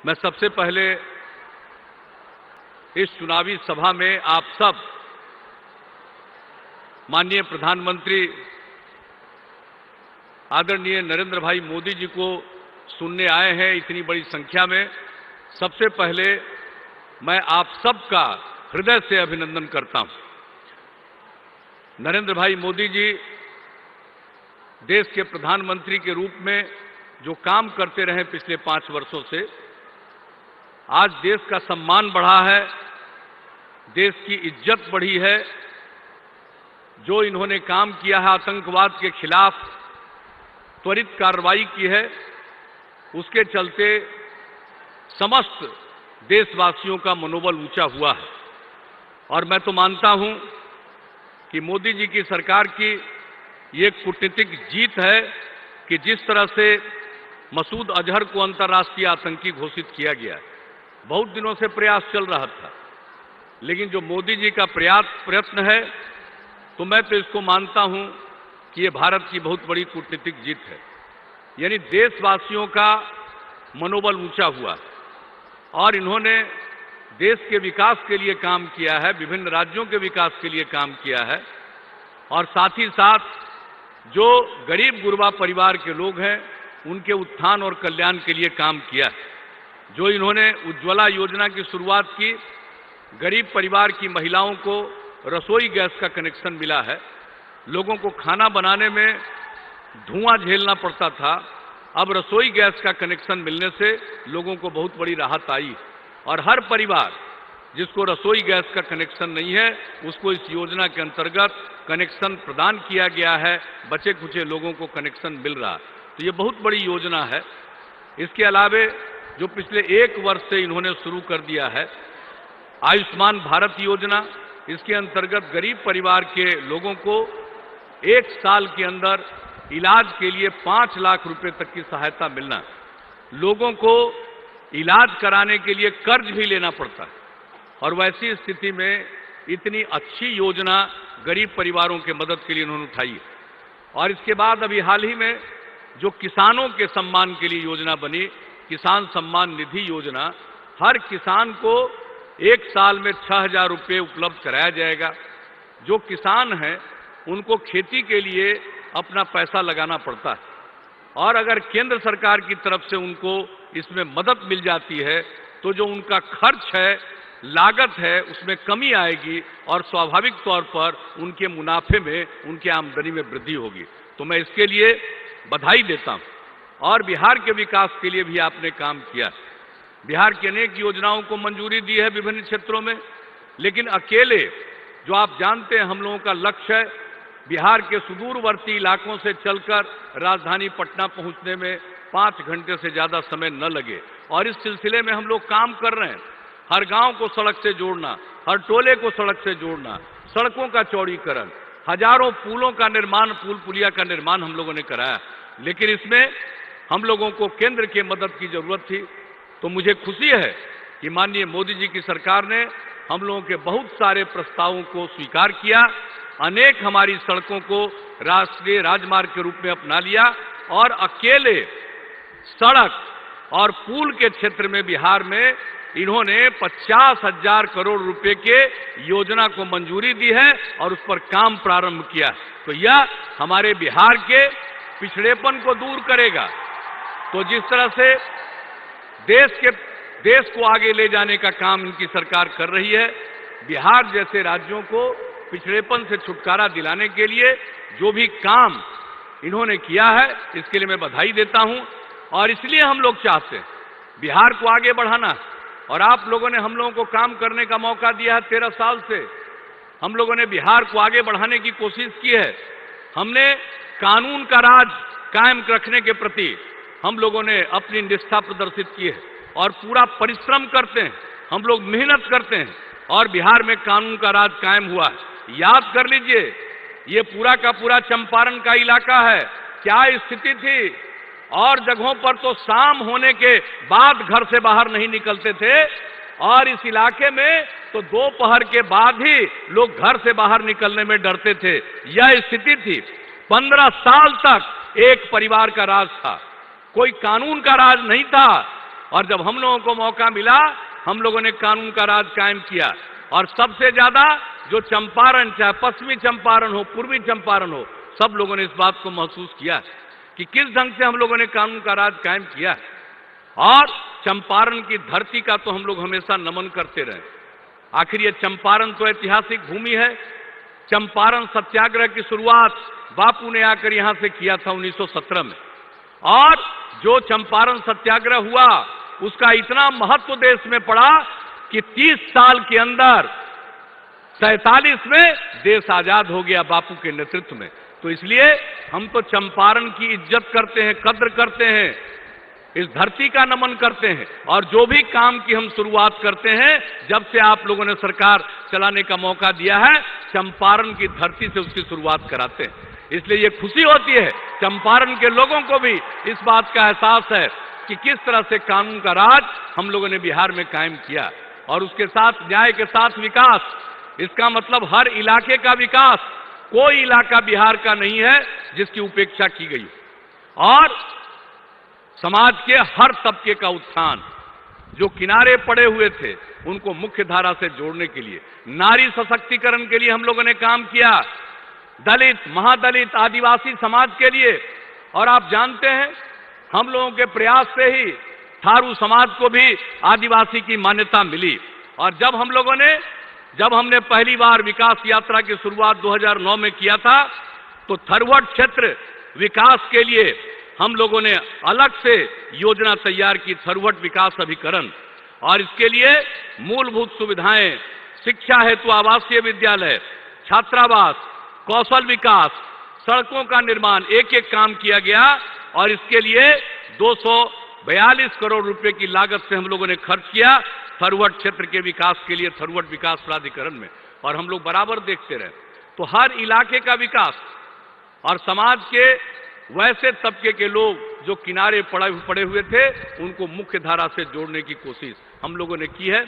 मैं सबसे पहले इस चुनावी सभा में आप सब माननीय प्रधानमंत्री आदरणीय नरेंद्र भाई मोदी जी को सुनने आए हैं इतनी बड़ी संख्या में। सबसे पहले मैं आप सबका हृदय से अभिनंदन करता हूं। नरेंद्र भाई मोदी जी देश के प्रधानमंत्री के रूप में जो काम करते रहे पिछले 5 वर्षों से, आज देश का सम्मान बढ़ा है, देश की इज्जत बढ़ी है। जो इन्होंने काम किया है, आतंकवाद के खिलाफ त्वरित कार्रवाई की है, उसके चलते समस्त देशवासियों का मनोबल ऊंचा हुआ है। और मैं तो मानता हूं कि मोदी जी की सरकार की ये कूटनीतिक जीत है कि जिस तरह से मसूद अजहर को अंतर्राष्ट्रीय आतंकी घोषित किया गया है, बहुत दिनों से प्रयास चल रहा था, लेकिन जो मोदी जी का प्रयत्न है, तो मैं तो इसको मानता हूं कि ये भारत की बहुत बड़ी कूटनीतिक जीत है। यानी देशवासियों का मनोबल ऊंचा हुआ और इन्होंने देश के विकास के लिए काम किया है, विभिन्न राज्यों के विकास के लिए काम किया है, और साथ ही साथ जो गरीब गुरबा परिवार के लोग हैं उनके उत्थान और कल्याण के लिए काम किया है। जो इन्होंने उज्ज्वला योजना की शुरुआत की, गरीब परिवार की महिलाओं को रसोई गैस का कनेक्शन मिला है। लोगों को खाना बनाने में धुआं झेलना पड़ता था, अब रसोई गैस का कनेक्शन मिलने से लोगों को बहुत बड़ी राहत आई। और हर परिवार जिसको रसोई गैस का कनेक्शन नहीं है, उसको इस योजना के अंतर्गत कनेक्शन प्रदान किया गया है। बचे खुचे लोगों को कनेक्शन मिल रहा है, तो ये बहुत बड़ी योजना है। इसके अलावे जो पिछले 1 वर्ष से इन्होंने शुरू कर दिया है आयुष्मान भारत योजना, इसके अंतर्गत गरीब परिवार के लोगों को 1 साल के अंदर इलाज के लिए 5 लाख रुपए तक की सहायता मिलना। लोगों को इलाज कराने के लिए कर्ज भी लेना पड़ता है, और वैसी स्थिति में इतनी अच्छी योजना गरीब परिवारों के मदद के लिए इन्होंने उठाई है। और इसके बाद अभी हाल ही में जो किसानों के सम्मान के लिए योजना बनी, किसान सम्मान निधि योजना, हर किसान को 1 साल में 6,000 रुपये उपलब्ध कराया जाएगा। जो किसान हैं उनको खेती के लिए अपना पैसा लगाना पड़ता है, और अगर केंद्र सरकार की तरफ से उनको इसमें मदद मिल जाती है तो जो उनका खर्च है, लागत है, उसमें कमी आएगी और स्वाभाविक तौर पर उनके मुनाफे में, उनकी आमदनी में वृद्धि होगी। तो मैं इसके लिए बधाई देता हूं। और बिहार के विकास के लिए भी आपने काम किया। बिहार की अनेक योजनाओं को मंजूरी दी है विभिन्न क्षेत्रों में, लेकिन अकेले जो आप जानते हैं हम लोगों का लक्ष्य है बिहार के सुदूरवर्ती इलाकों से चलकर राजधानी पटना पहुंचने में 5 घंटे से ज्यादा समय न लगे। और इस सिलसिले में हम लोग काम कर रहे हैं। हर गांव को सड़क से जोड़ना, हर टोले को सड़क से जोड़ना, सड़कों का चौड़ीकरण, हजारों पुलों का निर्माण, पुल पुलिया का निर्माण हम लोगों ने कराया। लेकिन इसमें हम लोगों को केंद्र की मदद की जरूरत थी। तो मुझे खुशी है कि माननीय मोदी जी की सरकार ने हम लोगों के बहुत सारे प्रस्तावों को स्वीकार किया, अनेक हमारी सड़कों को राष्ट्रीय राजमार्ग के रूप में अपना लिया, और अकेले सड़क और पुल के क्षेत्र में बिहार में इन्होंने 50,000 करोड़ रुपए के योजना को मंजूरी दी है और उस पर काम प्रारंभ किया। तो यह हमारे बिहार के पिछड़ेपन को दूर करेगा। तो जिस तरह से देश को आगे ले जाने का काम इनकी सरकार कर रही है, बिहार जैसे राज्यों को पिछड़ेपन से छुटकारा दिलाने के लिए जो भी काम इन्होंने किया है, इसके लिए मैं बधाई देता हूं। और इसलिए हम लोग चाहते हैं बिहार को आगे बढ़ाना, और आप लोगों ने हम लोगों को काम करने का मौका दिया है। 13 साल से हम लोगों ने बिहार को आगे बढ़ाने की कोशिश की है। हमने कानून का राज कायम रखने के प्रति हम लोगों ने अपनी निष्ठा प्रदर्शित की है, और पूरा परिश्रम करते हैं, हम लोग मेहनत करते हैं, और बिहार में कानून का राज कायम हुआ है। याद कर लीजिए, ये पूरा का पूरा चंपारण का इलाका है, क्या स्थिति थी। और जगहों पर तो शाम होने के बाद घर से बाहर नहीं निकलते थे, और इस इलाके में तो दोपहर के बाद ही लोग घर से बाहर निकलने में डरते थे। यह स्थिति थी। 15 साल तक एक परिवार का राज था, कोई कानून का राज नहीं था। और जब हम लोगों को मौका मिला, हम लोगों ने कानून का राज कायम किया। और सबसे ज्यादा जो चंपारण, चाहे पश्चिमी चंपारण हो, पूर्वी चंपारण हो, सब लोगों ने इस बात को महसूस किया कि किस ढंग से हम लोगों ने कानून का राज कायम किया। और चंपारण की धरती का तो हम लोग हमेशा नमन करते रहे। आखिर ये चंपारण तो ऐतिहासिक भूमि है। चंपारण सत्याग्रह की शुरुआत बापू ने आकर यहां से किया था 1917 में। और जो चंपारण सत्याग्रह हुआ, उसका इतना महत्व देश में पड़ा कि 30 साल के अंदर 47 में देश आजाद हो गया बापू के नेतृत्व में। तो इसलिए हम तो चंपारण की इज्जत करते हैं, कद्र करते हैं, इस धरती का नमन करते हैं। और जो भी काम की हम शुरुआत करते हैं, जब से आप लोगों ने सरकार चलाने का मौका दिया है, चंपारण की धरती से उसकी शुरुआत कराते हैं। इसलिए ये खुशी होती है, चंपारण के लोगों को भी इस बात का एहसास है कि किस तरह से कानून का राज हम लोगों ने बिहार में कायम किया। और उसके साथ न्याय के साथ विकास, इसका मतलब हर इलाके का विकास। कोई इलाका बिहार का नहीं है जिसकी उपेक्षा की गई। और समाज के हर तबके का उत्थान, जो किनारे पड़े हुए थे उनको मुख्य धारा से जोड़ने के लिए, नारी सशक्तिकरण के लिए हम लोगों ने काम किया, दलित, महादलित, आदिवासी समाज के लिए। और आप जानते हैं, हम लोगों के प्रयास से ही थारू समाज को भी आदिवासी की मान्यता मिली। और जब हमने पहली बार विकास यात्रा की शुरुआत 2009 में किया था, तो थरवट क्षेत्र विकास के लिए हम लोगों ने अलग से योजना तैयार की, थरवट विकास अभिकरण। और इसके लिए मूलभूत सुविधाएं, शिक्षा हेतु आवासीय विद्यालय, छात्रावास, कौशल विकास, सड़कों का निर्माण, एक एक काम किया गया। और इसके लिए 242 करोड़ रुपए की लागत से हम लोगों ने खर्च किया थरवट क्षेत्र के विकास के लिए, थरवट विकास प्राधिकरण में। और हम लोग बराबर देखते रहे। तो हर इलाके का विकास और समाज के वैसे तबके के लोग जो किनारे पड़े हुए थे, उनको मुख्य धारा से जोड़ने की कोशिश हम लोगों ने की है।